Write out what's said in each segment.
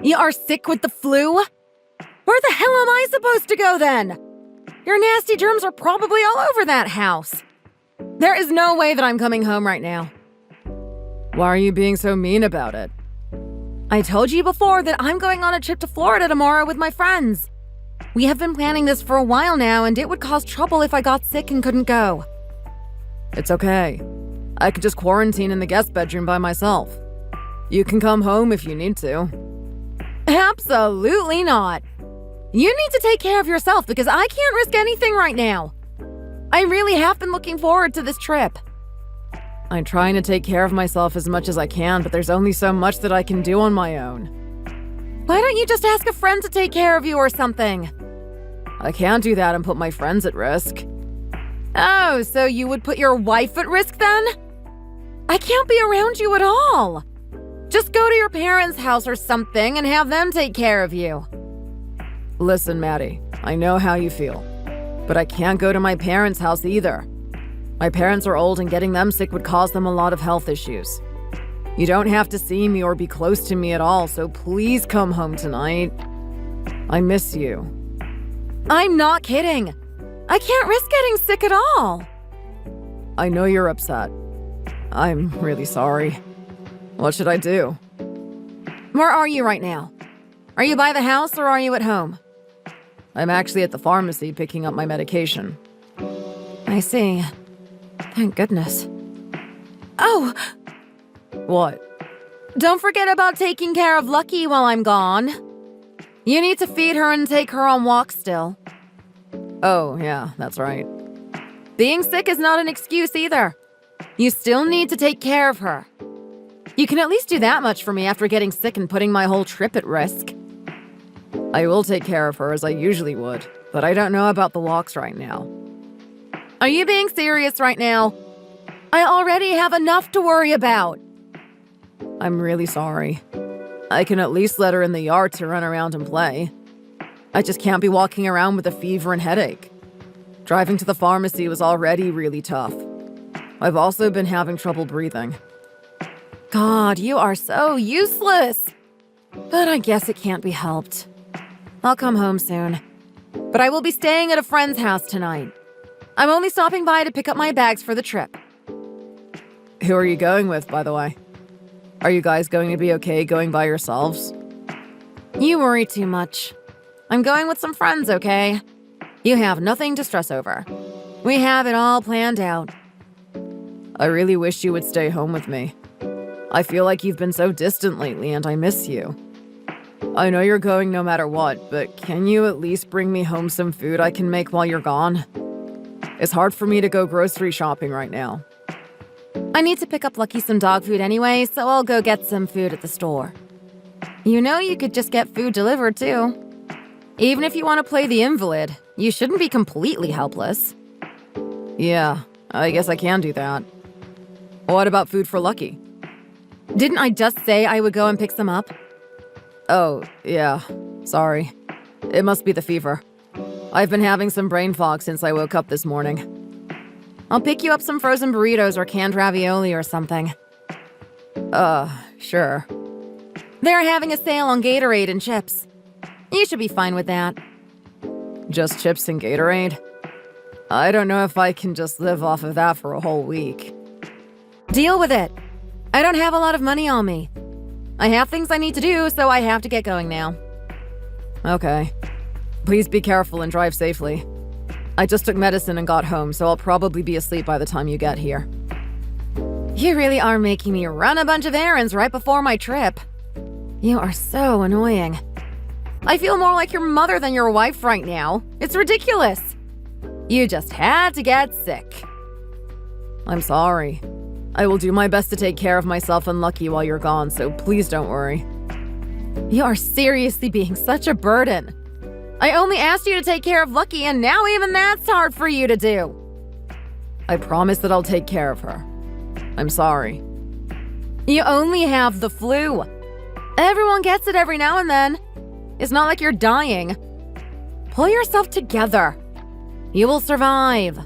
You are sick with the flu? Where the hell am I supposed to go then? Your nasty germs are probably all over that house. There is no way that I'm coming home right now. Why are you being so mean about it? I told you before that I'm going on a trip to Florida tomorrow with my friends. We have been planning this for a while now, and it would cause trouble if I got sick and couldn't go. It's okay. I could just quarantine in the guest bedroom by myself. You can come home if you need to. Absolutely not. You need to take care of yourself because I can't risk anything right now. I really have been looking forward to this trip. I'm trying to take care of myself as much as I can, but there's only so much that I can do on my own. Why don't you just ask a friend to take care of you or something? I can't do that and put my friends at risk. Oh, so you would put your wife at risk then? I can't be around you at all. Just go to your parents' house or something and have them take care of you. Listen, Maddie, I know how you feel, but I can't go to my parents' house either. My parents are old and getting them sick would cause them a lot of health issues. You don't have to see me or be close to me at all, so please come home tonight. I miss you. I'm not kidding. I can't risk getting sick at all. I know you're upset. I'm really sorry. What should I do? Where are you right now? Are you by the house or are you at home? I'm actually at the pharmacy picking up my medication. I see. Thank goodness. Oh! What? Don't forget about taking care of Lucky while I'm gone. You need to feed her and take her on walks still. Oh, yeah, that's right. Being sick is not an excuse either. You still need to take care of her. You can at least do that much for me after getting sick and putting my whole trip at risk. I will take care of her as I usually would, but I don't know about the walks right now. Are you being serious right now? I already have enough to worry about. I'm really sorry. I can at least let her in the yard to run around and play. I just can't be walking around with a fever and headache. Driving to the pharmacy was already really tough. I've also been having trouble breathing. God, you are so useless. But I guess it can't be helped. I'll come home soon. But I will be staying at a friend's house tonight. I'm only stopping by to pick up my bags for the trip. Who are you going with, by the way? Are you guys going to be okay going by yourselves? You worry too much. I'm going with some friends, okay? You have nothing to stress over. We have it all planned out. I really wish you would stay home with me. I feel like you've been so distant lately and I miss you. I know you're going no matter what, but can you at least bring me home some food I can make while you're gone? It's hard for me to go grocery shopping right now. I need to pick up Lucky some dog food anyway, so I'll go get some food at the store. You know you could just get food delivered too. Even if you want to play the invalid, you shouldn't be completely helpless. Yeah, I guess I can do that. What about food for Lucky? Didn't I just say I would go and pick some up? Oh, yeah. Sorry. It must be the fever. I've been having some brain fog since I woke up this morning. I'll pick you up some frozen burritos or canned ravioli or something. Sure. They're having a sale on Gatorade and chips. You should be fine with that. Just chips and Gatorade? I don't know if I can just live off of that for a whole week. Deal with it. I don't have a lot of money on me. I have things I need to do, so I have to get going now. Okay. Please be careful and drive safely. I just took medicine and got home, so I'll probably be asleep by the time you get here. You really are making me run a bunch of errands right before my trip. You are so annoying. I feel more like your mother than your wife right now. It's ridiculous. You just had to get sick. I'm sorry. I will do my best to take care of myself and Lucky while you're gone, so please don't worry. You are seriously being such a burden. I only asked you to take care of Lucky, and now even that's hard for you to do. I promise that I'll take care of her. I'm sorry. You only have the flu. Everyone gets it every now and then. It's not like you're dying. Pull yourself together. You will survive.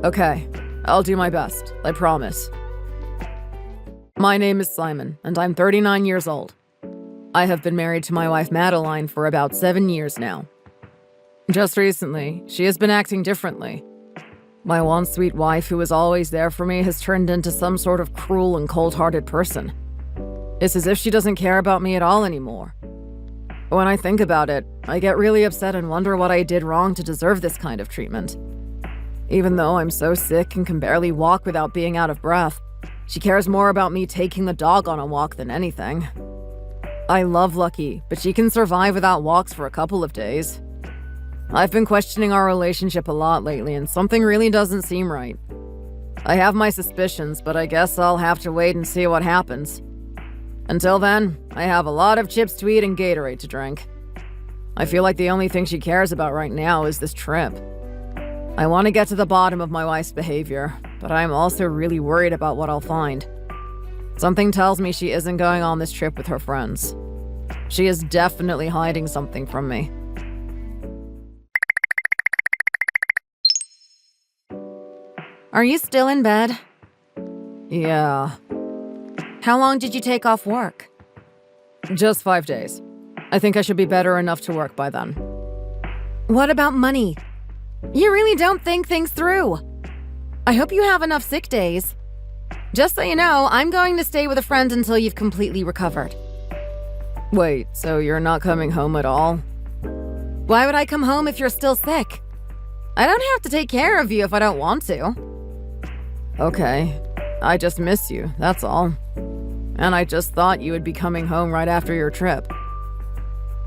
Okay, I'll do my best, I promise. My name is Simon, and I'm 39 years old. I have been married to my wife Madeline for about 7 years now. Just recently, she has been acting differently. My once sweet wife, who was always there for me, has turned into some sort of cruel and cold-hearted person. It's as if she doesn't care about me at all anymore. When I think about it, I get really upset and wonder what I did wrong to deserve this kind of treatment. Even though I'm so sick and can barely walk without being out of breath, she cares more about me taking the dog on a walk than anything. I love Lucky, but she can survive without walks for a couple of days. I've been questioning our relationship a lot lately, and something really doesn't seem right. I have my suspicions, but I guess I'll have to wait and see what happens. Until then, I have a lot of chips to eat and Gatorade to drink. I feel like the only thing she cares about right now is this trip. I want to get to the bottom of my wife's behavior, but I'm also really worried about what I'll find. Something tells me she isn't going on this trip with her friends. She is definitely hiding something from me. Are you still in bed? Yeah, How long did you take off work? just 5 days. I think I should be better enough to work by then. What about money? You really don't think things through. I hope you have enough sick days. Just so you know, I'm going to stay with a friend until you've completely recovered. Wait, so you're not coming home at all? Why would I come home if you're still sick? I don't have to take care of you if I don't want to. Okay, I just miss you, that's all. And I just thought you would be coming home right after your trip.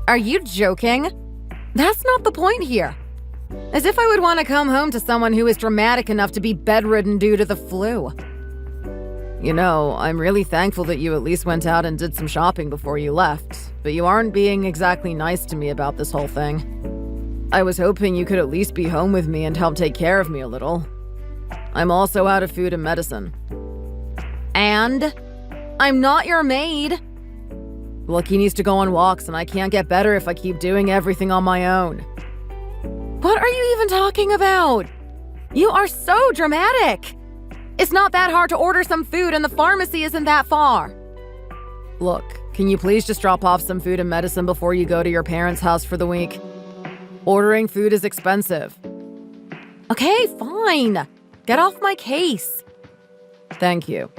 Are you joking? That's not the point here. As if I would want to come home to someone who is dramatic enough to be bedridden due to the flu. You know, I'm really thankful that you at least went out and did some shopping before you left, but you aren't being exactly nice to me about this whole thing. I was hoping you could at least be home with me and help take care of me a little. I'm also out of food and medicine. And? I'm not your maid. Lucky needs to go on walks, and I can't get better if I keep doing everything on my own. What are you even talking about? You are so dramatic. It's not that hard to order some food, and the pharmacy isn't that far. Look, can you please just drop off some food and medicine before you go to your parents' house for the week? Ordering food is expensive. Okay, fine. Get off my case. Thank you.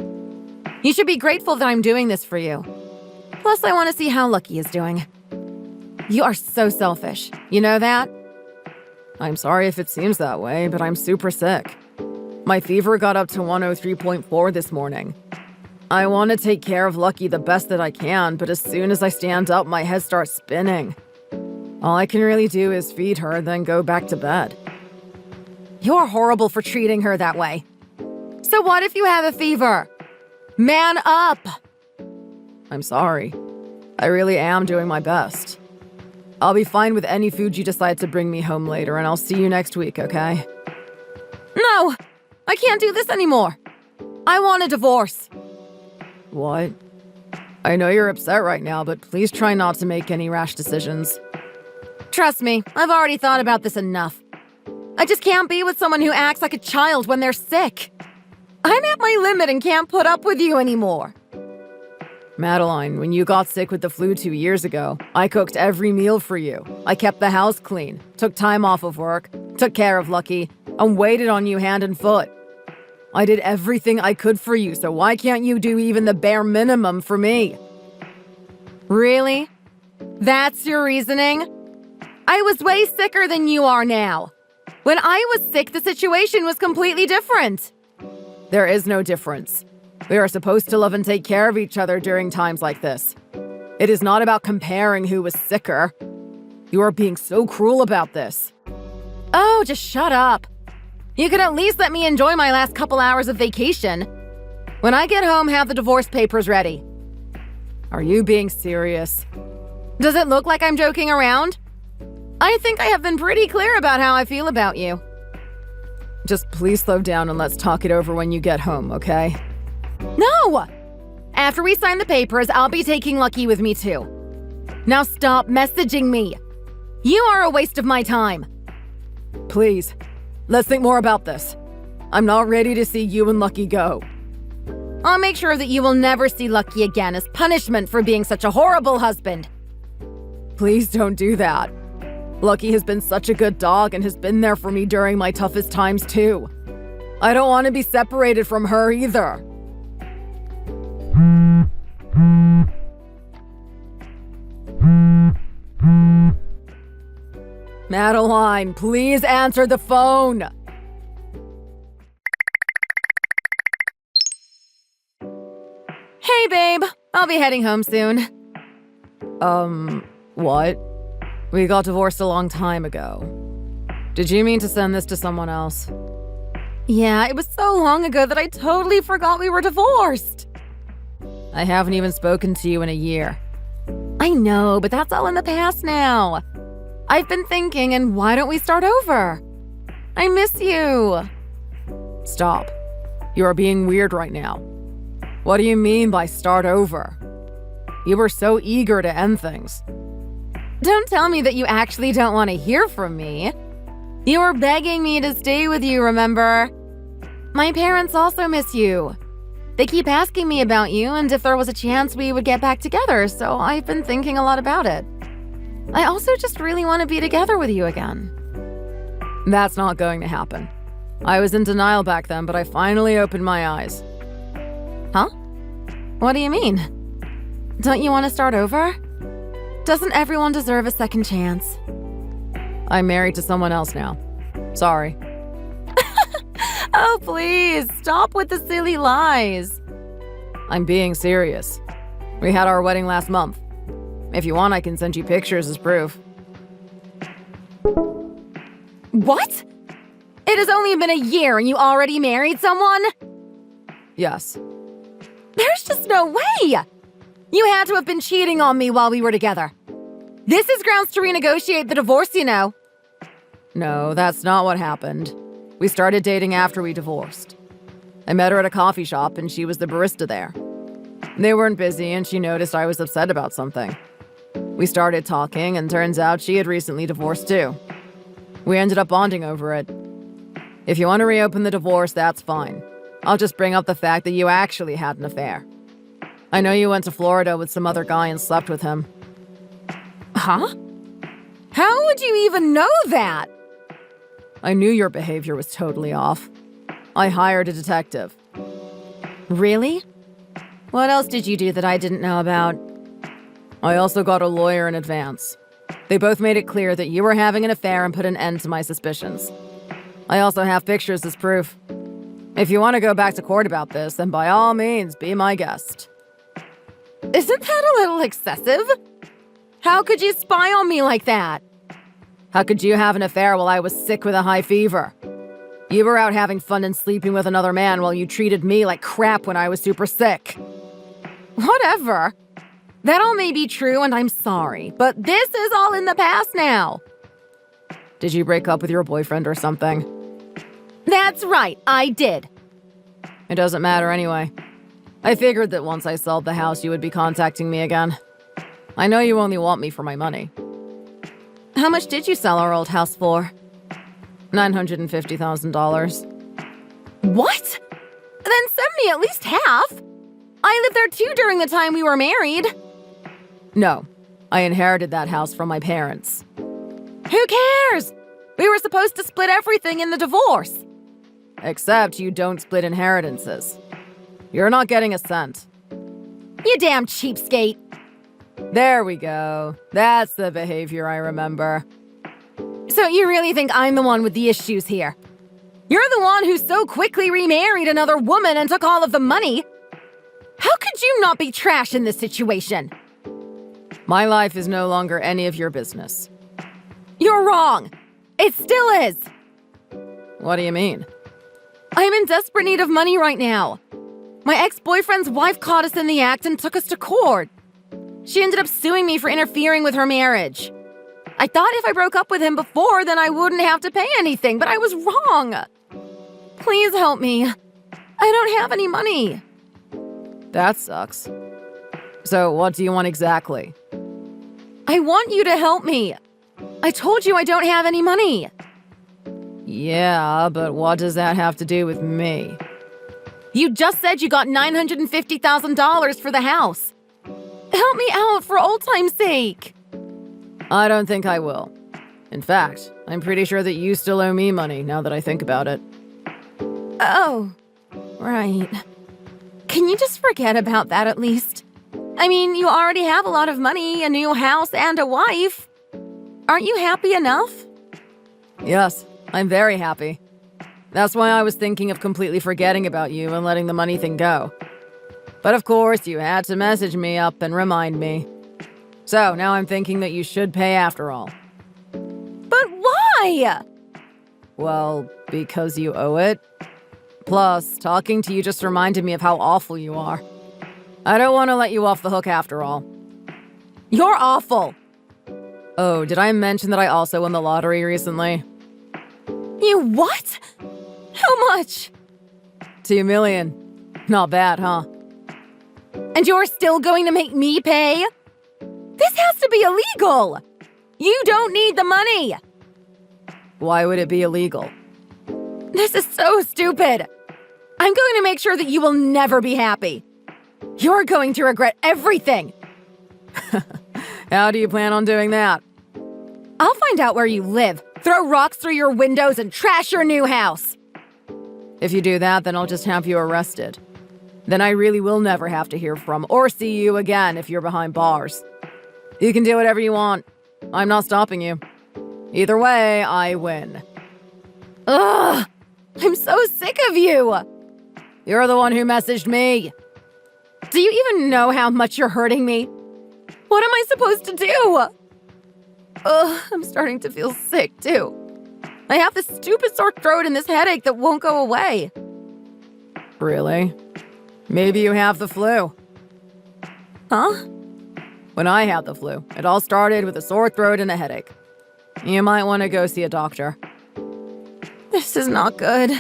You should be grateful that I'm doing this for you. Plus, I want to see how Lucky is doing. You are so selfish. You know that? I'm sorry if it seems that way, but I'm super sick. My fever got up to 103.4 this morning. I want to take care of Lucky the best that I can, but as soon as I stand up, my head starts spinning. All I can really do is feed her, then go back to bed. You're horrible for treating her that way. So what if you have a fever? Man up! I'm sorry. I really am doing my best. I'll be fine with any food you decide to bring me home later, and I'll see you next week, okay? No! I can't do this anymore. I want a divorce. What? I know you're upset right now, but please try not to make any rash decisions. Trust me, I've already thought about this enough. I just can't be with someone who acts like a child when they're sick. I'm at my limit and can't put up with you anymore. Madeline, when you got sick with the flu 2 years ago, I cooked every meal for you. I kept the house clean, took time off of work, took care of Lucky, and waited on you hand and foot. I did everything I could for you, so why can't you do even the bare minimum for me? Really? That's your reasoning? I was way sicker than you are now. When I was sick, the situation was completely different. There is no difference. We are supposed to love and take care of each other during times like this. It is not about comparing who was sicker. You are being so cruel about this. Oh, just shut up. You could at least let me enjoy my last couple hours of vacation. When I get home, have the divorce papers ready. Are you being serious? Does it look like I'm joking around? I think I have been pretty clear about how I feel about you. Just please slow down and let's talk it over when you get home, okay? No! After we sign the papers, I'll be taking Lucky with me too. Now stop messaging me. You are a waste of my time. Please, let's think more about this. I'm not ready to see you and Lucky go. I'll make sure that you will never see Lucky again as punishment for being such a horrible husband. Please don't do that. Lucky has been such a good dog and has been there for me during my toughest times too. I don't want to be separated from her either. Madeline, please answer the phone. Hey, babe. I'll be heading home soon. What? We got divorced a long time ago. Did you mean to send this to someone else? Yeah, it was so long ago that I totally forgot we were divorced. I haven't even spoken to you in a year. I know, but that's all in the past now. I've been thinking, and why don't we start over? I miss you. Stop. You are being weird right now. What do you mean by start over? You were so eager to end things. Don't tell me that you actually don't want to hear from me. You were begging me to stay with you, remember? My parents also miss you. They keep asking me about you and if there was a chance we would get back together, so I've been thinking a lot about it. I also just really want to be together with you again. That's not going to happen. I was in denial back then, but I finally opened my eyes. Huh? What do you mean? Don't you want to start over? Doesn't everyone deserve a second chance? I'm married to someone else now. Sorry. Oh, please, stop with the silly lies. I'm being serious. We had our wedding last month. If you want, I can send you pictures as proof. What? It has only been a year and you already married someone? Yes. There's just no way! You had to have been cheating on me while we were together. This is grounds to renegotiate the divorce, you know. No, that's not what happened. We started dating after we divorced. I met her at a coffee shop and she was the barista there. They weren't busy and she noticed I was upset about something. We started talking and turns out she had recently divorced too. We ended up bonding over it. If you want to reopen the divorce, that's fine. I'll just bring up the fact that you actually had an affair. I know you went to Florida with some other guy and slept with him. Huh? How would you even know that? I knew your behavior was totally off. I hired a detective. Really? What else did you do that I didn't know about? I also got a lawyer in advance. They both made it clear that you were having an affair and put an end to my suspicions. I also have pictures as proof. If you want to go back to court about this, then by all means, be my guest. Isn't that a little excessive? How could you spy on me like that? How could you have an affair while I was sick with a high fever? You were out having fun and sleeping with another man while you treated me like crap when I was super sick. Whatever. That all may be true and I'm sorry, but this is all in the past now. Did you break up with your boyfriend or something? That's right, I did. It doesn't matter anyway. I figured that once I sold the house, you would be contacting me again. I know you only want me for my money. How much did you sell our old house for? $950,000. What? Then send me at least half. I lived there too during the time we were married. No, I inherited that house from my parents. Who cares? We were supposed to split everything in the divorce. Except you don't split inheritances. You're not getting a cent. You damn cheapskate. There we go. That's the behavior I remember. So you really think I'm the one with the issues here? You're the one who so quickly remarried another woman and took all of the money. How could you not be trash in this situation? My life is no longer any of your business. You're wrong. It still is. What do you mean? I'm in desperate need of money right now. My ex-boyfriend's wife caught us in the act and took us to court. She ended up suing me for interfering with her marriage. I thought if I broke up with him before, then I wouldn't have to pay anything, but I was wrong. Please help me. I don't have any money. That sucks. So what do you want exactly? I want you to help me. I told you I don't have any money. Yeah, but what does that have to do with me? You just said you got $950,000 for the house. Help me out for old time's sake. I don't think I will. In fact, I'm pretty sure that you still owe me money now that I think about it. Oh, right. Can you just forget about that at least? I mean, you already have a lot of money, a new house, and a wife. Aren't you happy enough? Yes, I'm very happy. That's why I was thinking of completely forgetting about you and letting the money thing go. But of course, you had to message me up and remind me. So now I'm thinking that you should pay after all. But why? Well, because you owe it. Plus, talking to you just reminded me of how awful you are. I don't want to let you off the hook after all. You're awful. Oh, did I mention that I also won the lottery recently? You what? How much? 2 million. Not bad, huh? And you're still going to make me pay? This has to be illegal. You don't need the money. Why would it be illegal? This is so stupid. I'm going to make sure that you will never be happy. You're going to regret everything. How do you plan on doing that? I'll find out where you live, throw rocks through your windows, and trash your new house. If you do that, then I'll just have you arrested. Then I really will never have to hear from or see you again if you're behind bars. You can do whatever you want. I'm not stopping you. Either way, I win. Ugh! I'm so sick of you! You're the one who messaged me. Do you even know how much you're hurting me? What am I supposed to do? Ugh, I'm starting to feel sick, too. I have this stupid sore throat and this headache that won't go away. Really? Maybe you have the flu. Huh? When I had the flu, it all started with a sore throat and a headache. You might want to go see a doctor. This is not good.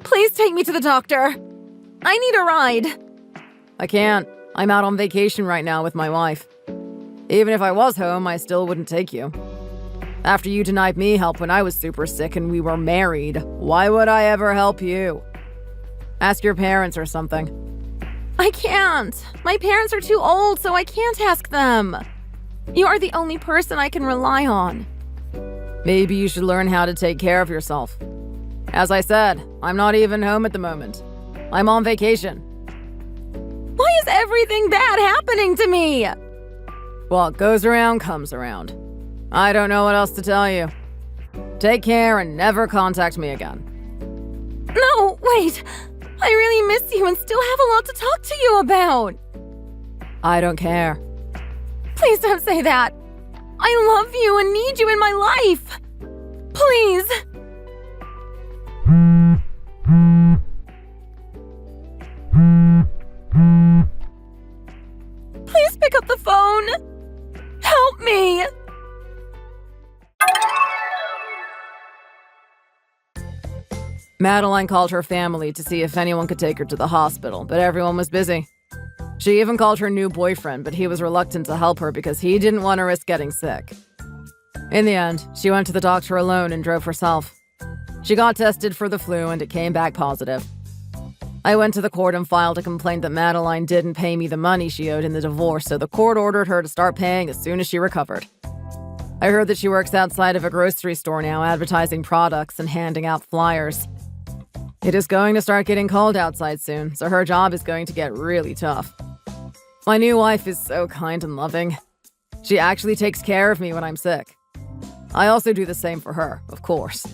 Please take me to the doctor. I need a ride. I can't. I'm out on vacation right now with my wife. Even if I was home, I still wouldn't take you. After you denied me help when I was super sick and we were married, why would I ever help you? Ask your parents or something. I can't. My parents are too old, so I can't ask them. You are the only person I can rely on. Maybe you should learn how to take care of yourself. As I said, I'm not even home at the moment. I'm on vacation. Why is everything bad happening to me? What goes around comes around. I don't know what else to tell you. Take care and never contact me again. No, wait. I really miss you and still have a lot to talk to you about. I don't care. Please don't say that. I love you and need you in my life. Please. Please pick up the phone. Help me. Madeline called her family to see if anyone could take her to the hospital, but everyone was busy. She even called her new boyfriend, but he was reluctant to help her because he didn't want to risk getting sick. In the end, she went to the doctor alone and drove herself. She got tested for the flu and it came back positive. I went to the court and filed a complaint that Madeline didn't pay me the money she owed in the divorce, so the court ordered her to start paying as soon as she recovered. I heard that she works outside of a grocery store now, advertising products and handing out flyers. It is going to start getting cold outside soon, so her job is going to get really tough. My new wife is so kind and loving. She actually takes care of me when I'm sick. I also do the same for her, of course.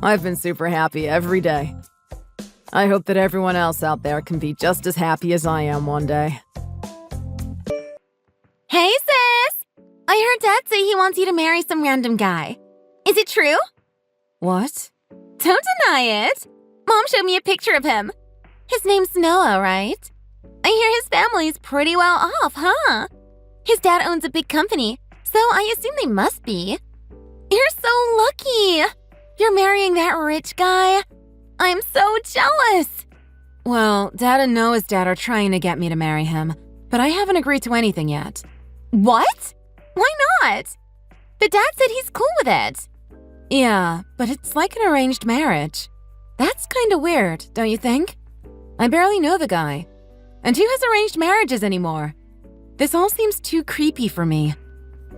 I've been super happy every day. I hope that everyone else out there can be just as happy as I am one day. Hey, sis! I heard Dad say he wants you to marry some random guy. Is it true? What? Don't deny it. Mom showed me a picture of him. His name's Noah, right? I hear his family's pretty well off, huh? His dad owns a big company, so I assume they must be. You're so lucky. You're marrying that rich guy. I'm so jealous. Well, Dad and Noah's dad are trying to get me to marry him, but I haven't agreed to anything yet. What? Why not? But Dad said he's cool with it. Yeah, but it's like an arranged marriage. That's kind of weird, don't you think? I barely know the guy. And who has arranged marriages anymore? This all seems too creepy for me.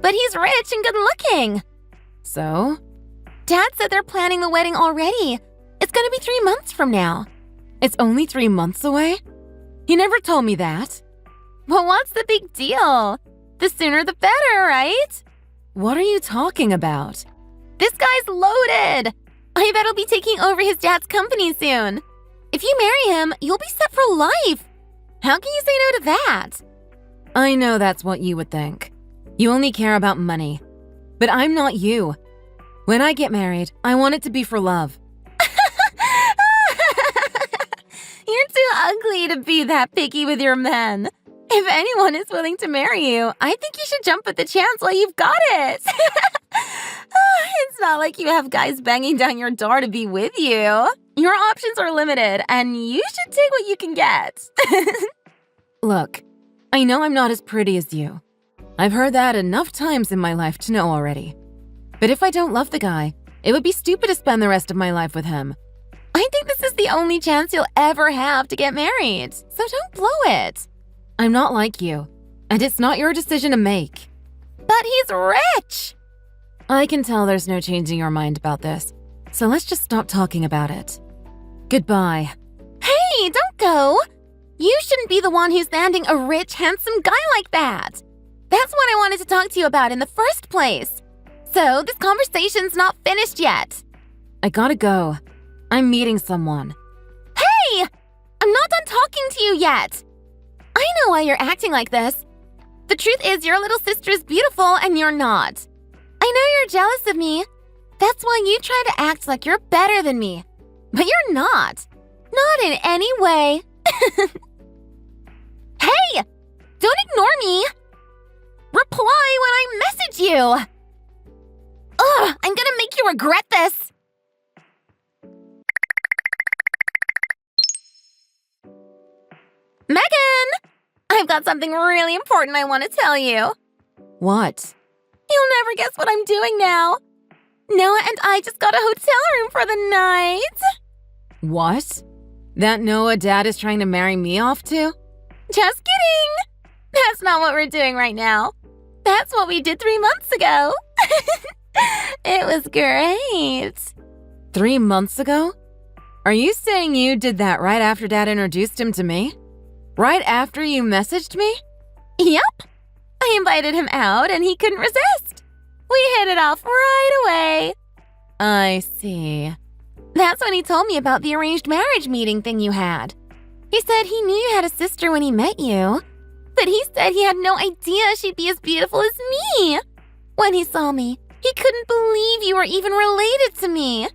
But he's rich and good looking. So? Dad said they're planning the wedding already. It's gonna be 3 months from now. It's only 3 months away? He never told me that. Well, what's the big deal? The sooner the better, right? What are you talking about? This guy's loaded. I bet he'll be taking over his dad's company soon. If you marry him, you'll be set for life. How can you say no to that? I know that's what you would think. You only care about money. But I'm not you. When I get married, I want it to be for love. You're too ugly to be that picky with your men. If anyone is willing to marry you, I think you should jump at the chance while you've got it. It's not like you have guys banging down your door to be with you. Your options are limited, and you should take what you can get. Look, I know I'm not as pretty as you. I've heard that enough times in my life to know already. But if I don't love the guy, it would be stupid to spend the rest of my life with him. I think this is the only chance you'll ever have to get married, so don't blow it. I'm not like you, and it's not your decision to make. But he's rich! I can tell there's no changing your mind about this, so let's just stop talking about it. Goodbye. Hey, don't go! You shouldn't be the one who's landing a rich, handsome guy like that. That's what I wanted to talk to you about in the first place. So, this conversation's not finished yet. I gotta go. I'm meeting someone. Hey! I'm not done talking to you yet. I know why you're acting like this. The truth is your little sister is beautiful and you're not. I know you're jealous of me. That's why you try to act like you're better than me. But you're not. Not in any way. Hey! Don't ignore me! Reply when I message you! Ugh, I'm gonna make you regret this! Megan! I've got something really important I want to tell you. What? You'll never guess what I'm doing now. Noah and I just got a hotel room for the night. What? That Noah dad is trying to marry me off to? Just kidding! That's not what we're doing right now. That's what we did 3 months ago. It was great. 3 months ago? Are you saying you did that right after Dad introduced him to me? Right after you messaged me? Yep. I invited him out and he couldn't resist. We hit it off right away. I see. That's when he told me about the arranged marriage meeting thing you had. He said he knew you had a sister when he met you, but he said he had no idea she'd be as beautiful as me. When he saw me, he couldn't believe you were even related to me.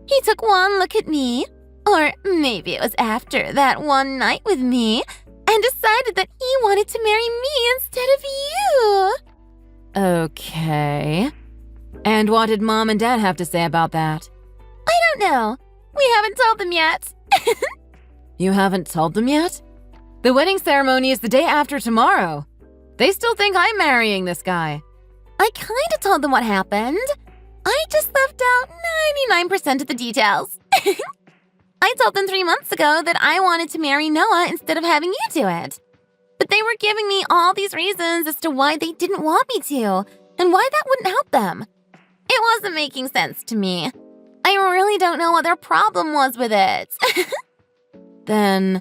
He took one look at me, or maybe it was after that one night with me, and decided that he wanted to marry me instead of you. Okay. And what did Mom and Dad have to say about that? I don't know. We haven't told them yet. You haven't told them yet? The wedding ceremony is the day after tomorrow. They still think I'm marrying this guy. I kinda told them what happened. I just left out 99% of the details. I told them 3 months ago that I wanted to marry Noah instead of having you do it. But they were giving me all these reasons as to why they didn't want me to, and why that wouldn't help them. It wasn't making sense to me. I really don't know what their problem was with it. Then,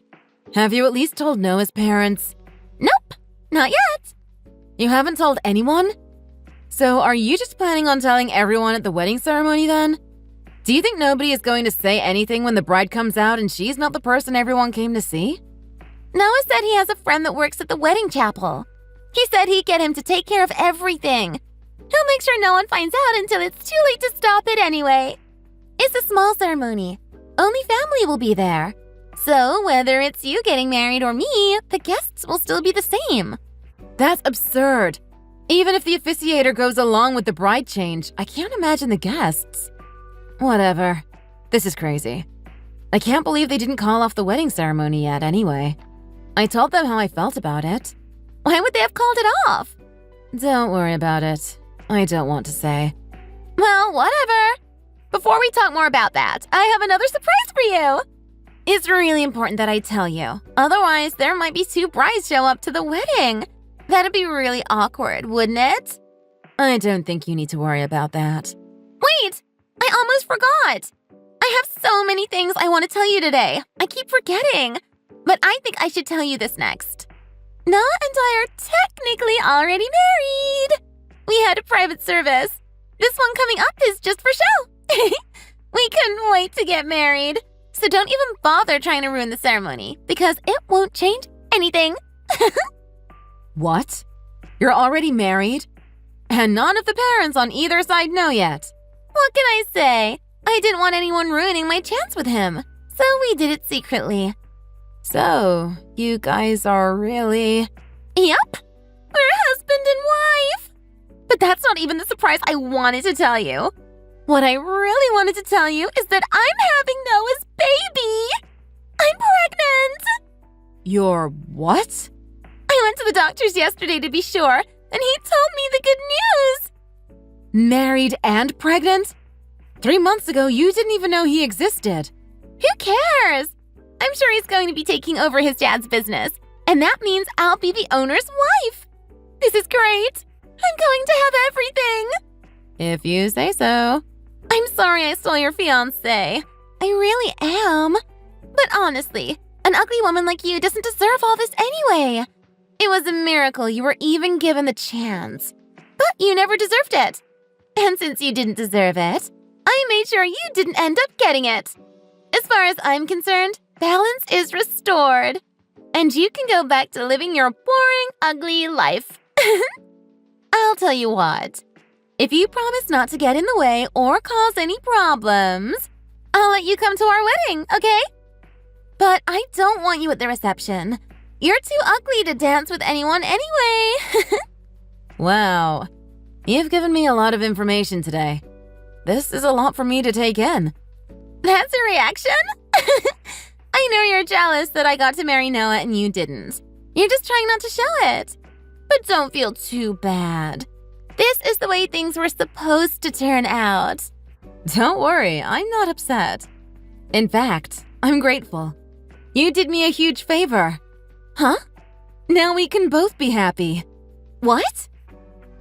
have you at least told Noah's parents? Nope, not yet. You haven't told anyone? So are you just planning on telling everyone at the wedding ceremony then? Do you think nobody is going to say anything when the bride comes out and she's not the person everyone came to see? Noah said he has a friend that works at the wedding chapel. He said he'd get him to take care of everything. He'll make sure no one finds out until it's too late to stop it anyway. It's a small ceremony. Only family will be there. So whether it's you getting married or me, the guests will still be the same. That's absurd. Even if the officiator goes along with the bride change, I can't imagine the guests. Whatever. This is crazy. I can't believe they didn't call off the wedding ceremony yet anyway. I told them how I felt about it. Why would they have called it off? Don't worry about it. I don't want to say. Well, whatever. Before we talk more about that, I have another surprise for you. It's really important that I tell you. Otherwise, there might be 2 brides show up to the wedding. That'd be really awkward, wouldn't it? I don't think you need to worry about that. Wait! I almost forgot! I have so many things I want to tell you today. I keep forgetting. But I think I should tell you this next. Noah and I are technically already married. We had a private service. This one coming up is just for show. We couldn't wait to get married. So don't even bother trying to ruin the ceremony, because it won't change anything. What? You're already married? And none of the parents on either side know yet. What can I say? I didn't want anyone ruining my chance with him, so we did it secretly. So, you guys are really… Yep, we're husband and wife. But that's not even the surprise I wanted to tell you. What I really wanted to tell you is that I'm having Noah's baby. I'm pregnant. You're what? I went to the doctor's yesterday to be sure, and he told me the good news. Married and pregnant? 3 months ago, you didn't even know he existed. Who cares? I'm sure he's going to be taking over his dad's business, and that means I'll be the owner's wife. This is great. I'm going to have everything. If you say so. I'm sorry I stole your fiancé. I really am. But honestly, an ugly woman like you doesn't deserve all this anyway. It was a miracle you were even given the chance. But you never deserved it. And since you didn't deserve it, I made sure you didn't end up getting it. As far as I'm concerned, balance is restored. And you can go back to living your boring, ugly life. I'll tell you what. If you promise not to get in the way or cause any problems, I'll let you come to our wedding, okay? But I don't want you at the reception. You're too ugly to dance with anyone anyway. Wow. You've given me a lot of information today. This is a lot for me to take in. That's a reaction? I know you're jealous that I got to marry Noah and you didn't. You're just trying not to show it. But don't feel too bad. This is the way things were supposed to turn out. Don't worry, I'm not upset. In fact, I'm grateful. You did me a huge favor. Huh? Now we can both be happy. What?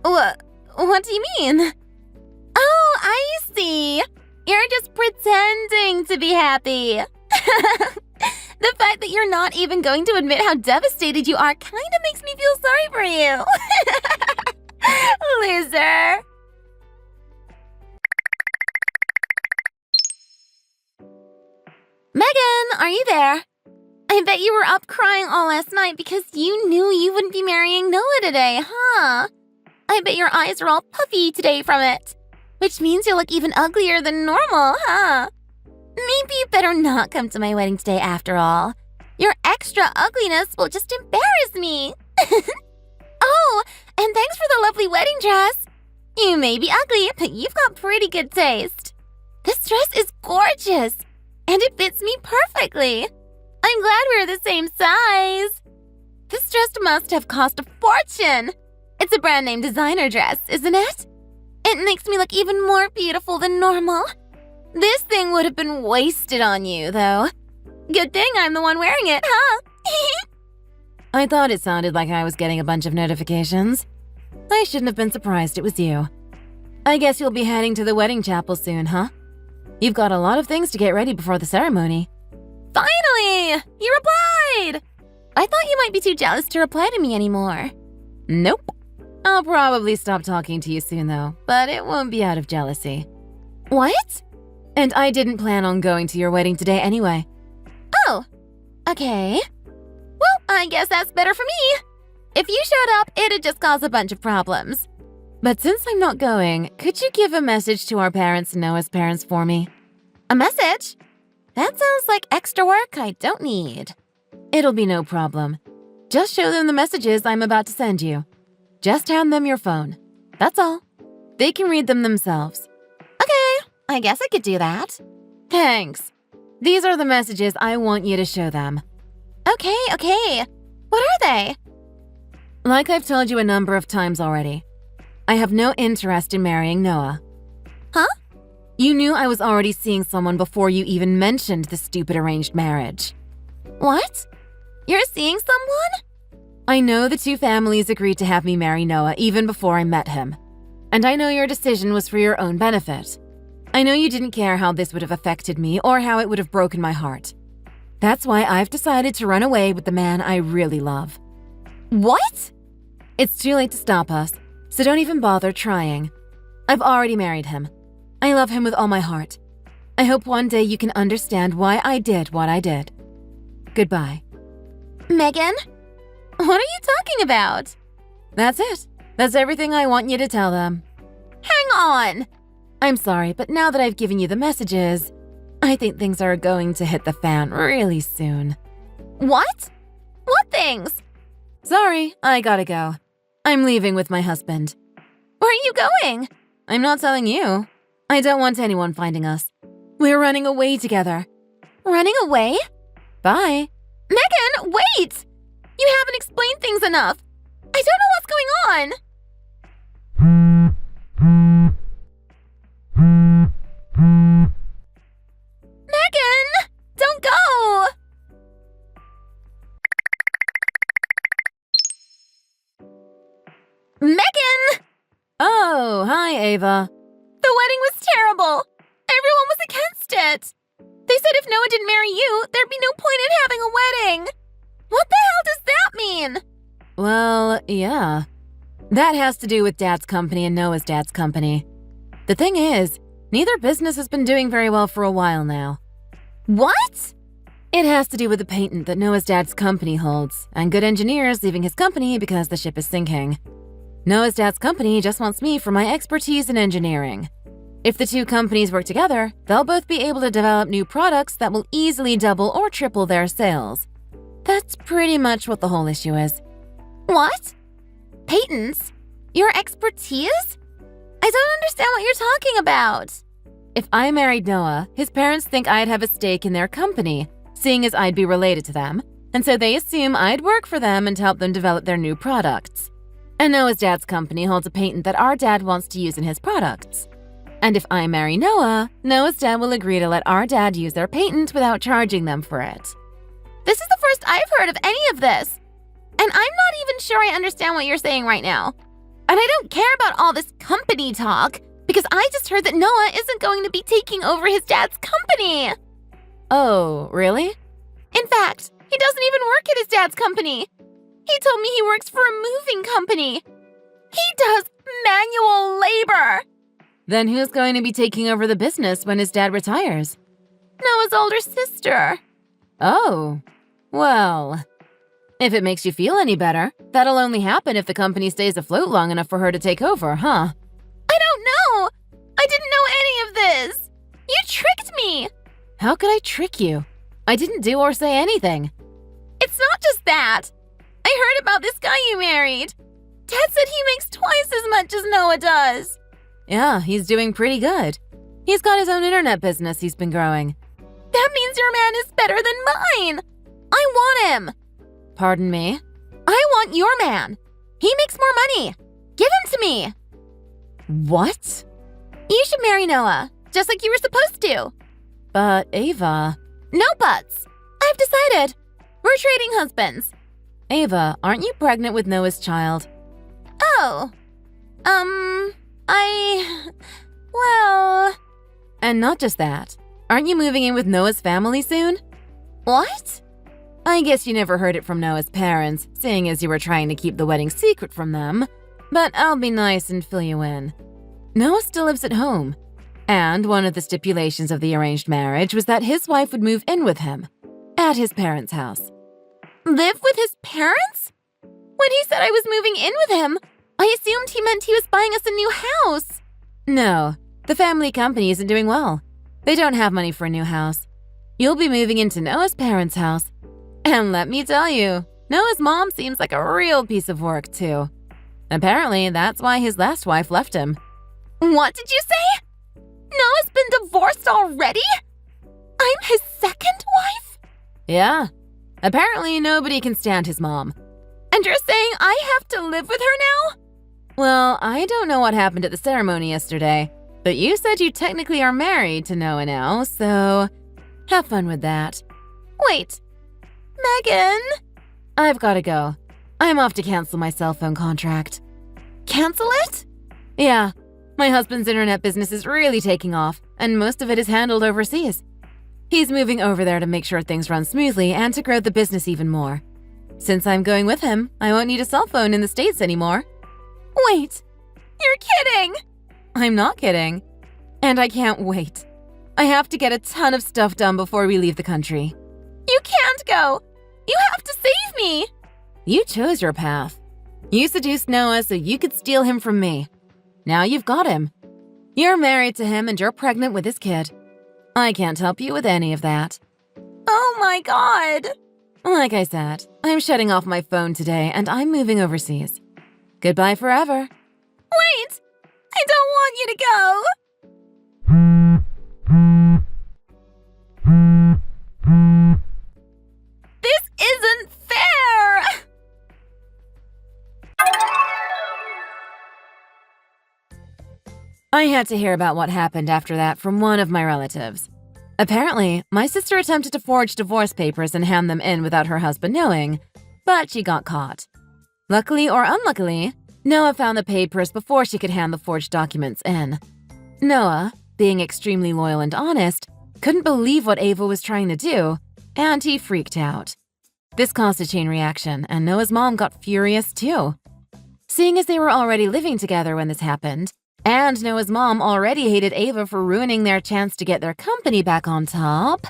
What do you mean? Oh, I see. You're just pretending to be happy. The fact that you're not even going to admit how devastated you are kind of makes me feel sorry for you. Loser. Megan, are you there? I bet you were up crying all last night because you knew you wouldn't be marrying Noah today, huh? I bet your eyes are all puffy today from it. Which means you look even uglier than normal, huh? Maybe you better not come to my wedding today after all. Your extra ugliness will just embarrass me. Oh, and thanks for the lovely wedding dress. You may be ugly, but you've got pretty good taste. This dress is gorgeous, and it fits me perfectly. I'm glad we're the same size. This dress must have cost a fortune. It's a brand name designer dress, isn't it? It makes me look even more beautiful than normal. This thing would have been wasted on you, though. Good thing I'm the one wearing it, huh? I thought it sounded like I was getting a bunch of notifications. I shouldn't have been surprised it was you. I guess you'll be heading to the wedding chapel soon, huh? You've got a lot of things to get ready before the ceremony. Finally! You replied! I thought you might be too jealous to reply to me anymore. Nope. I'll probably stop talking to you soon, though, but it won't be out of jealousy. What? And I didn't plan on going to your wedding today anyway. Oh, okay. Well, I guess that's better for me. If you showed up, it'd just cause a bunch of problems. But since I'm not going, could you give a message to our parents and Noah's parents for me? A message? That sounds like extra work I don't need. It'll be no problem. Just show them the messages I'm about to send you. Just hand them your phone. That's all. They can read them themselves. Okay, I guess I could do that. Thanks. These are the messages I want you to show them. Okay. What are they? Like I've told you a number of times already, I have no interest in marrying Noah. Huh? You knew I was already seeing someone before you even mentioned the stupid arranged marriage. What? You're seeing someone? I know the two families agreed to have me marry Noah even before I met him. And I know your decision was for your own benefit. I know you didn't care how this would have affected me or how it would have broken my heart. That's why I've decided to run away with the man I really love. What? It's too late to stop us, so don't even bother trying. I've already married him. I love him with all my heart. I hope one day you can understand why I did what I did. Goodbye. Megan? What are you talking about? That's it. That's everything I want you to tell them. Hang on! I'm sorry, but now that I've given you the messages, I think things are going to hit the fan really soon. What? What things? Sorry, I gotta go. I'm leaving with my husband. Where are you going? I'm not telling you. I don't want anyone finding us. We're running away together. Running away? Bye. Megan, wait! You haven't explained things enough. I don't know what's going on. Megan! Don't go! Megan! Oh, hi, Ava. The wedding was terrible. Everyone was against it. They said if Noah didn't marry you, there'd be no point in having a wedding. What the hell does that mean? Well, yeah. That has to do with Dad's company and Noah's dad's company. The thing is, neither business has been doing very well for a while now. What? It has to do with the patent that Noah's dad's company holds, and good engineers leaving his company because the ship is sinking. Noah's dad's company just wants me for my expertise in engineering. If the two companies work together, they'll both be able to develop new products that will easily double or triple their sales. That's pretty much what the whole issue is. What? Patents? Your expertise? I don't understand what you're talking about. If I married Noah, his parents think I'd have a stake in their company, seeing as I'd be related to them, and so they assume I'd work for them and help them develop their new products. And Noah's dad's company holds a patent that our dad wants to use in his products. And if I marry Noah, Noah's dad will agree to let our dad use their patent without charging them for it. This is the first I've heard of any of this. And I'm not even sure I understand what you're saying right now. And I don't care about all this company talk, because I just heard that Noah isn't going to be taking over his dad's company. Oh, really? In fact, he doesn't even work at his dad's company. He told me he works for a moving company. He does manual labor. Then who's going to be taking over the business when his dad retires? Noah's older sister. Oh, well, if it makes you feel any better, that'll only happen if the company stays afloat long enough for her to take over, huh? I don't know. I didn't know any of this. You tricked me. How could I trick you? I didn't do or say anything. It's not just that. I heard about this guy you married. Dad said he makes twice as much as Noah does. Yeah, he's doing pretty good. He's got his own internet business he's been growing. That means your man is better than mine. I want him. Pardon me? I want your man. He makes more money. Give him to me. What? You should marry Noah, just like you were supposed to. But Ava… No buts. I've decided. We're trading husbands. Ava, aren't you pregnant with Noah's child? Oh. Well… And not just that. Aren't you moving in with Noah's family soon? What? I guess you never heard it from Noah's parents, seeing as you were trying to keep the wedding secret from them. But I'll be nice and fill you in. Noah still lives at home. And one of the stipulations of the arranged marriage was that his wife would move in with him, at his parents' house. Live with his parents? When he said I was moving in with him, I assumed he meant he was buying us a new house. No, the family company isn't doing well. They don't have money for a new house. You'll be moving into Noah's parents' house. And let me tell you, Noah's mom seems like a real piece of work, too. Apparently, that's why his last wife left him. What did you say? Noah's been divorced already? I'm his second wife? Yeah. Apparently, nobody can stand his mom. And you're saying I have to live with her now? Well, I don't know what happened at the ceremony yesterday, But you said you technically are married to Noah now, so have fun with that. Wait, Megan? I've gotta go. I'm off to cancel my cell phone contract. Cancel it? Yeah, my husband's internet business is really taking off, and most of it is handled overseas. He's moving over there to make sure things run smoothly and to grow the business even more. Since I'm going with him, I won't need a cell phone in the States anymore. Wait, you're kidding! I'm not kidding. And I can't wait. I have to get a ton of stuff done before we leave the country. You can't go! You have to save me! You chose your path. You seduced Noah so you could steal him from me. Now you've got him. You're married to him and you're pregnant with his kid. I can't help you with any of that. Oh my god! Like I said, I'm shutting off my phone today and I'm moving overseas. Goodbye forever. Wait! I don't want you to go! This isn't fair! I had to hear about what happened after that from one of my relatives. Apparently, my sister attempted to forge divorce papers and hand them in without her husband knowing, but she got caught. Luckily or unluckily, Noah found the papers before she could hand the forged documents in. Noah, being extremely loyal and honest, couldn't believe what Ava was trying to do, and he freaked out. This caused a chain reaction, and Noah's mom got furious too. Seeing as they were already living together when this happened, and Noah's mom already hated Ava for ruining their chance to get their company back on top,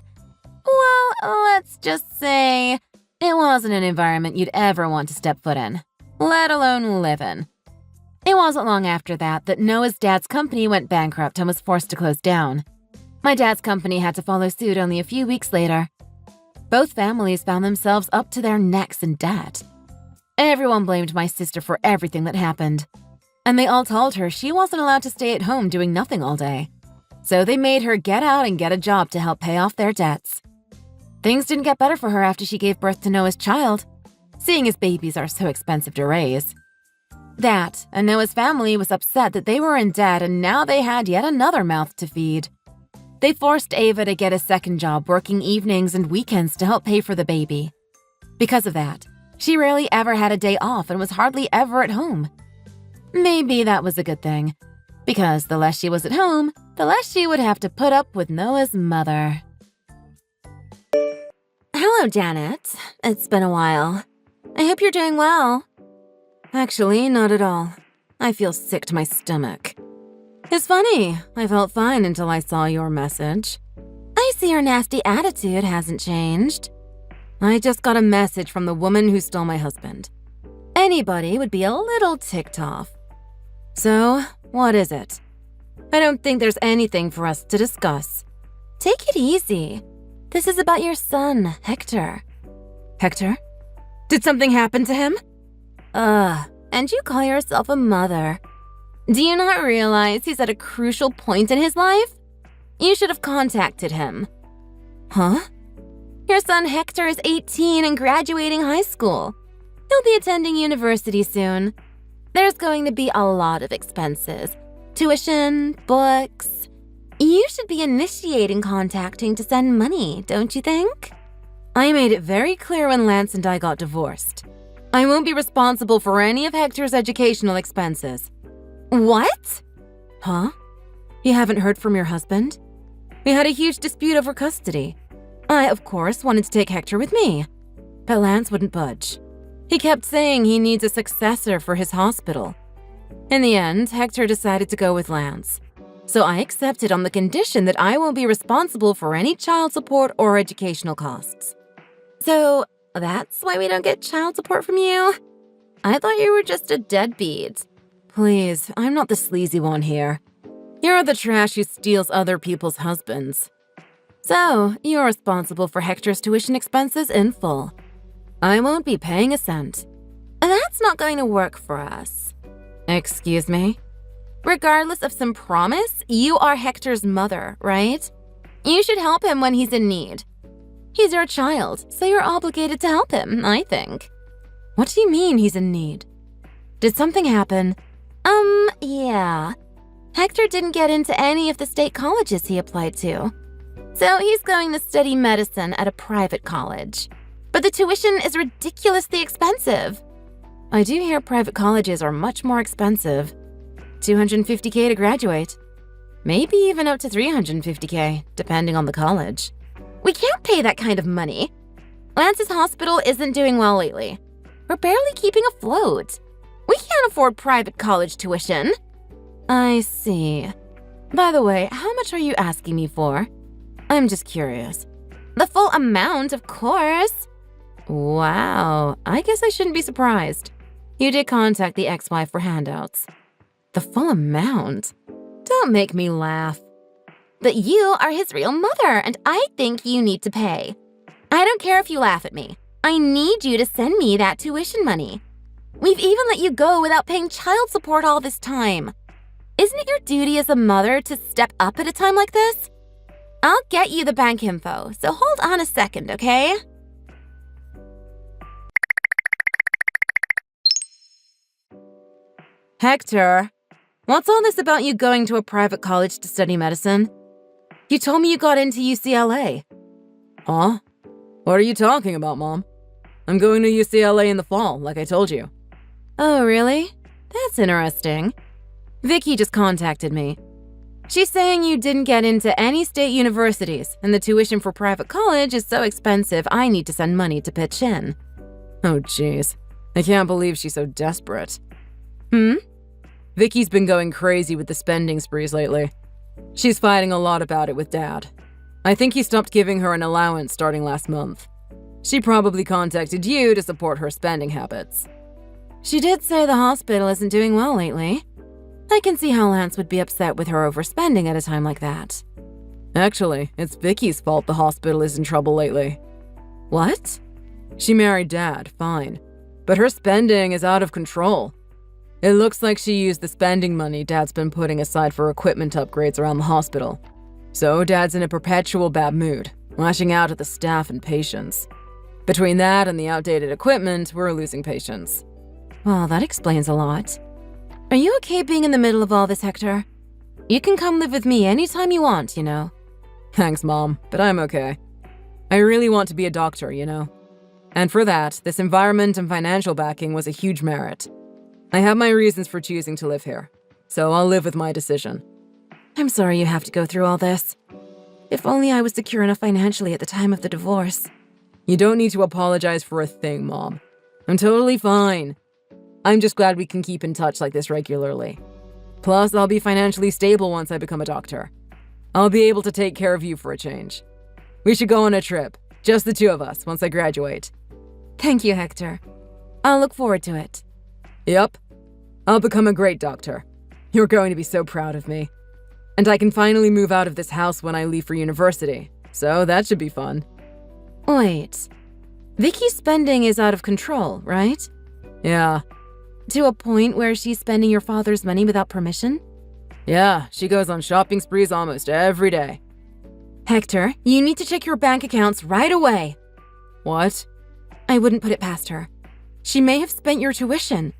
well, let's just say it wasn't an environment you'd ever want to step foot in, let alone live in. It wasn't long after that Noah's dad's company went bankrupt and was forced to close down. My dad's company had to follow suit only a few weeks later. Both families found themselves up to their necks in debt. Everyone blamed my sister for everything that happened. And they all told her she wasn't allowed to stay at home doing nothing all day. So they made her get out and get a job to help pay off their debts. Things didn't get better for her after she gave birth to Noah's child, seeing as babies are so expensive to raise. That, and Noah's family was upset that they were in debt and now they had yet another mouth to feed. They forced Ava to get a second job working evenings and weekends to help pay for the baby. Because of that, she rarely ever had a day off and was hardly ever at home. Maybe that was a good thing, because the less she was at home, the less she would have to put up with Noah's mother. Hello, Janet. It's been a while. I hope you're doing well. Actually, not at all. I feel sick to my stomach. It's funny, I felt fine until I saw your message. I see your nasty attitude hasn't changed. I just got a message from the woman who stole my husband. Anybody would be a little ticked off. So, what is it? I don't think there's anything for us to discuss. Take it easy. This is about your son, Hector. Hector? Did something happen to him? And you call yourself a mother. Do you not realize he's at a crucial point in his life? You should have contacted him. Huh? Your son Hector is 18 and graduating high school. He'll be attending university soon. There's going to be a lot of expenses. Tuition, books. You should be initiating contacting to send money, don't you think? I made it very clear when Lance and I got divorced. I won't be responsible for any of Hector's educational expenses. What? Huh? You haven't heard from your husband? We had a huge dispute over custody. I, of course, wanted to take Hector with me, but Lance wouldn't budge. He kept saying he needs a successor for his hospital. In the end, Hector decided to go with Lance. So I accepted on the condition that I won't be responsible for any child support or educational costs. So that's why we don't get child support from you? I thought you were just a deadbeat. Please, I'm not the sleazy one here. You're the trash who steals other people's husbands. So, you're responsible for Hector's tuition expenses in full. I won't be paying a cent. That's not going to work for us. Excuse me? Regardless of some promise, you are Hector's mother, right? You should help him when he's in need. He's your child, so you're obligated to help him, I think. What do you mean he's in need? Did something happen? Yeah. Hector didn't get into any of the state colleges he applied to. So he's going to study medicine at a private college. But the tuition is ridiculously expensive. I do hear private colleges are much more expensive. $250K to graduate. Maybe even up to $350K, depending on the college. We can't pay that kind of money. Lance's hospital isn't doing well lately. We're barely keeping afloat. We can't afford private college tuition. I see. By the way, how much are you asking me for? I'm just curious. The full amount, of course. Wow, I guess I shouldn't be surprised. You did contact the ex-wife for handouts. The full amount? Don't make me laugh. But you are his real mother, and I think you need to pay. I don't care if you laugh at me. I need you to send me that tuition money. We've even let you go without paying child support all this time. Isn't it your duty as a mother to step up at a time like this? I'll get you the bank info, so hold on a second, okay? Hector, what's all this about you going to a private college to study medicine? You told me you got into UCLA. Huh? What are you talking about, Mom? I'm going to UCLA in the fall, like I told you. Oh, really? That's interesting. Vicky just contacted me. She's saying you didn't get into any state universities, and the tuition for private college is so expensive I need to send money to pitch in. Oh, jeez. I can't believe she's so desperate. Hmm? Vicky's been going crazy with the spending sprees lately. She's fighting a lot about it with Dad. I think he stopped giving her an allowance starting last month. She probably contacted you to support her spending habits. She did say the hospital isn't doing well lately. I can see how Lance would be upset with her overspending at a time like that. Actually, it's Vicky's fault the hospital is in trouble lately. What? She married Dad, fine. But her spending is out of control. It looks like she used the spending money Dad's been putting aside for equipment upgrades around the hospital. So Dad's in a perpetual bad mood, lashing out at the staff and patients. Between that and the outdated equipment, we're losing patience. Well, that explains a lot. Are you okay being in the middle of all this, Hector? You can come live with me anytime you want, you know. Thanks, Mom, but I'm okay. I really want to be a doctor, you know. And for that, this environment and financial backing was a huge merit. I have my reasons for choosing to live here, so I'll live with my decision. I'm sorry you have to go through all this. If only I was secure enough financially at the time of the divorce. You don't need to apologize for a thing, Mom. I'm totally fine. I'm just glad we can keep in touch like this regularly. Plus, I'll be financially stable once I become a doctor. I'll be able to take care of you for a change. We should go on a trip, just the two of us, once I graduate. Thank you, Hector. I'll look forward to it. Yep. I'll become a great doctor. You're going to be so proud of me. And I can finally move out of this house when I leave for university, so that should be fun. Wait. Vicky's spending is out of control, right? Yeah. To a point where she's spending your father's money without permission? Yeah, she goes on shopping sprees almost every day. Hector, you need to check your bank accounts right away. What? I wouldn't put it past her. She may have spent your tuition.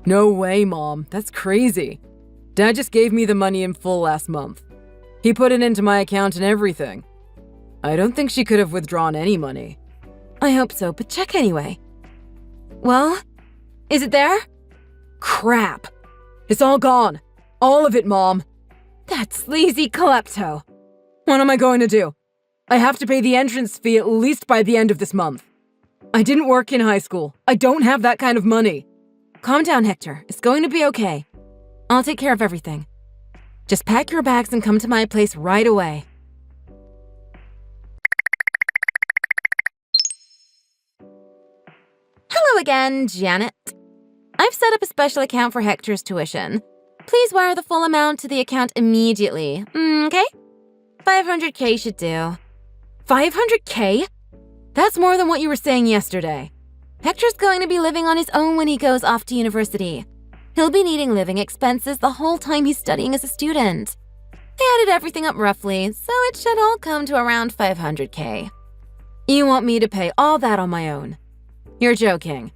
No way, Mom. That's crazy. Dad just gave me the money in full last month. He put it into my account and everything. I don't think she could have withdrawn any money. I hope so, but check anyway. Well, is it there? Crap. It's all gone. All of it, Mom. That sleazy klepto. What am I going to do? I have to pay the entrance fee at least by the end of this month. I didn't work in high school. I don't have that kind of money. Calm down, Hector. It's going to be okay. I'll take care of everything. Just pack your bags and come to my place right away. Hello again, Janet. I've set up a special account for Hector's tuition. Please wire the full amount to the account immediately, okay? 500K should do. 500K? That's more than what you were saying yesterday. Hector's going to be living on his own when he goes off to university. He'll be needing living expenses the whole time he's studying as a student. I added everything up roughly, so it should all come to around 500K. You want me to pay all that on my own? You're joking.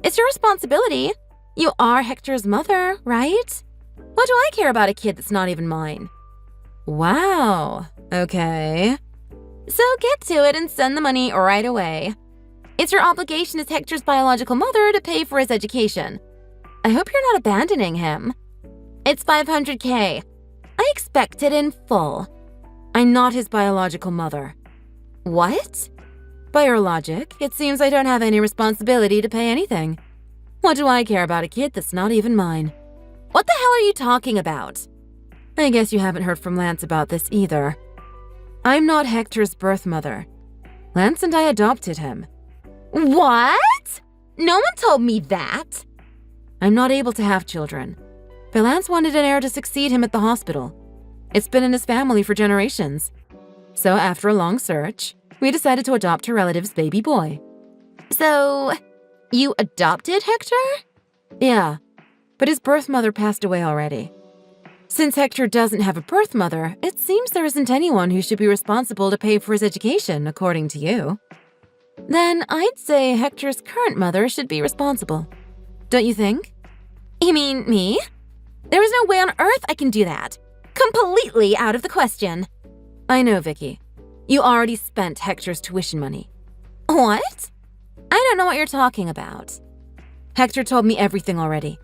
It's your responsibility. You are Hector's mother, right? What do I care about a kid that's not even mine? Wow, okay. So get to it and send the money right away. It's your obligation as Hector's biological mother to pay for his education. I hope you're not abandoning him. It's $500K. I expect it in full. I'm not his biological mother. What? By your logic, it seems I don't have any responsibility to pay anything. What do I care about a kid that's not even mine? What the hell are you talking about? I guess you haven't heard from Lance about this either. I'm not Hector's birth mother. Lance and I adopted him. What? No one told me that. I'm not able to have children, but Lance wanted an heir to succeed him at the hospital. It's been in his family for generations. So after a long search, we decided to adopt her relative's baby boy. So, you adopted Hector? Yeah, but his birth mother passed away already. Since Hector doesn't have a birth mother, it seems there isn't anyone who should be responsible to pay for his education, according to you. Then I'd say Hector's current mother should be responsible. Don't you think? You mean me? There is no way on earth I can do that. Completely out of the question. I know, Vicky. You already spent Hector's tuition money. What? I don't know what you're talking about. Hector told me everything already.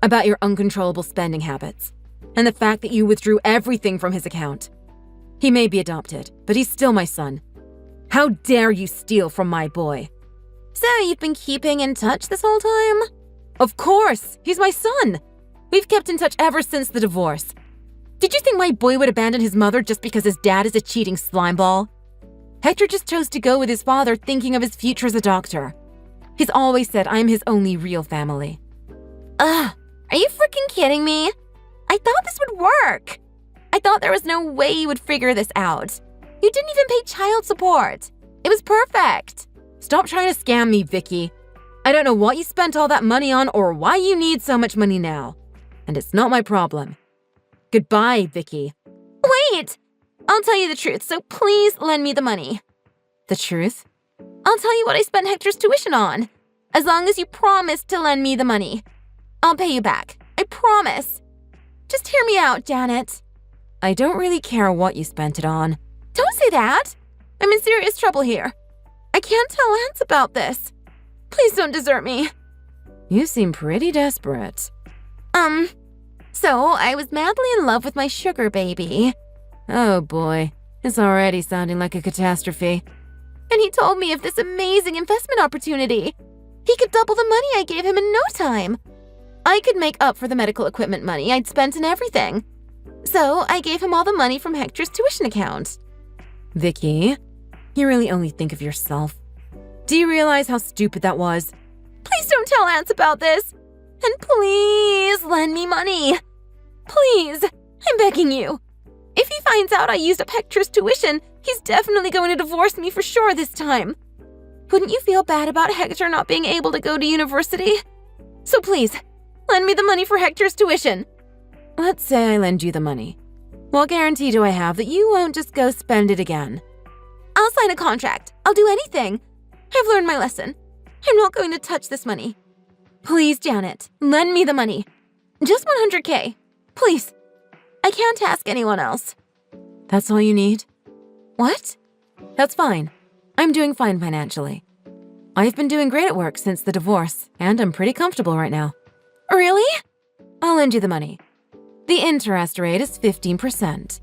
About your uncontrollable spending habits. And the fact that you withdrew everything from his account. He may be adopted, but he's still my son. How dare you steal from my boy? So you've been keeping in touch this whole time? Of course! He's my son! We've kept in touch ever since the divorce. Did you think my boy would abandon his mother just because his dad is a cheating slimeball? Hector just chose to go with his father thinking of his future as a doctor. He's always said I'm his only real family. Ugh, are you freaking kidding me? I thought this would work. I thought there was no way you would figure this out. You didn't even pay child support. It was perfect. Stop trying to scam me, Vicky. I don't know what you spent all that money on or why you need so much money now. And it's not my problem. Goodbye, Vicky. Wait! I'll tell you the truth, so please lend me the money. The truth? I'll tell you what I spent Hector's tuition on. As long as you promise to lend me the money. I'll pay you back. I promise. Just hear me out, Janet. I don't really care what you spent it on. Don't say that. I'm in serious trouble here. I can't tell Lance about this. Please don't desert me. You seem pretty desperate. So I was madly in love with my sugar baby. Oh boy, it's already sounding like a catastrophe. And he told me of this amazing investment opportunity. He could double the money I gave him in no time. I could make up for the medical equipment money I'd spent and everything. So I gave him all the money from Hector's tuition account. Vicky, you really only think of yourself. Do you realize how stupid that was? Please don't tell Lance about this. And please lend me money. Please, I'm begging you. If he finds out I used up Hector's tuition, he's definitely going to divorce me for sure this time. Wouldn't you feel bad about Hector not being able to go to university? So please, lend me the money for Hector's tuition. Let's say I lend you the money. What guarantee do I have that you won't just go spend it again? I'll sign a contract. I'll do anything. I've learned my lesson. I'm not going to touch this money. Please, Janet, lend me the money. Just $100K. Please. I can't ask anyone else. That's all you need? What? That's fine. I'm doing fine financially. I've been doing great at work since the divorce, and I'm pretty comfortable right now. Really? I'll lend you the money. The interest rate is 15%.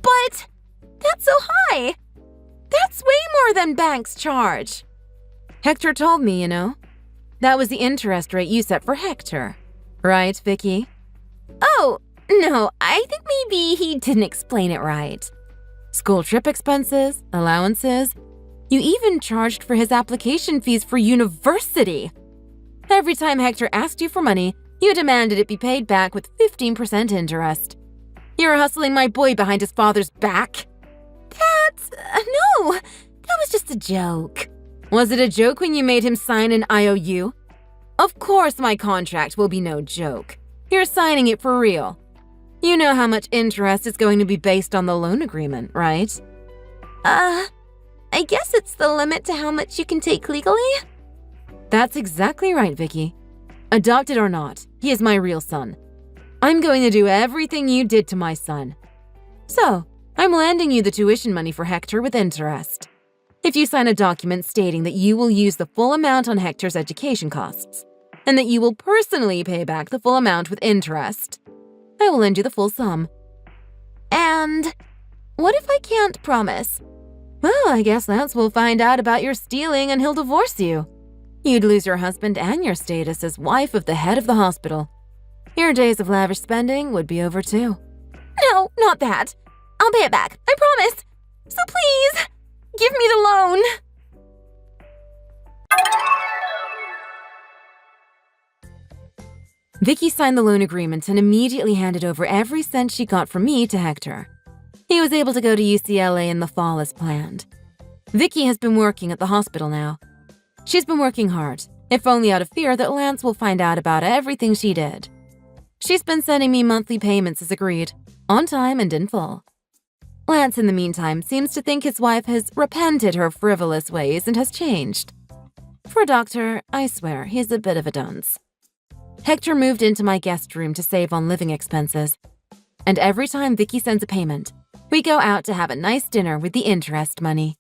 But that's so high. That's way more than banks charge. Hector told me, you know. That was the interest rate you set for Hector. Right, Vicky? Oh, no, I think maybe he didn't explain it right. School trip expenses, allowances. You even charged for his application fees for university. Every time Hector asked you for money, you demanded it be paid back with 15% interest. You're hustling my boy behind his father's back. No, that was just a joke. Was it a joke when you made him sign an IOU? Of course my contract will be no joke. You're signing it for real. You know how much interest is going to be based on the loan agreement, right? I guess it's the limit to how much you can take legally? That's exactly right, Vicky. Adopted or not, he is my real son. I'm going to do everything you did to my son. So, I'm lending you the tuition money for Hector with interest. If you sign a document stating that you will use the full amount on Hector's education costs, and that you will personally pay back the full amount with interest, I will lend you the full sum. And what if I can't promise? Well, I guess Lance will find out about your stealing and he'll divorce you. You'd lose your husband and your status as wife of the head of the hospital. Your days of lavish spending would be over too. No, not that. I'll pay it back, I promise. So please, give me the loan. Vicky signed the loan agreement and immediately handed over every cent she got from me to Hector. He was able to go to UCLA in the fall as planned. Vicky has been working at the hospital now. She's been working hard, if only out of fear that Lance will find out about everything she did. She's been sending me monthly payments as agreed, on time and in full. Lance, in the meantime, seems to think his wife has repented her frivolous ways and has changed. For a doctor, I swear, he's a bit of a dunce. Hector moved into my guest room to save on living expenses. And every time Vicky sends a payment, we go out to have a nice dinner with the interest money.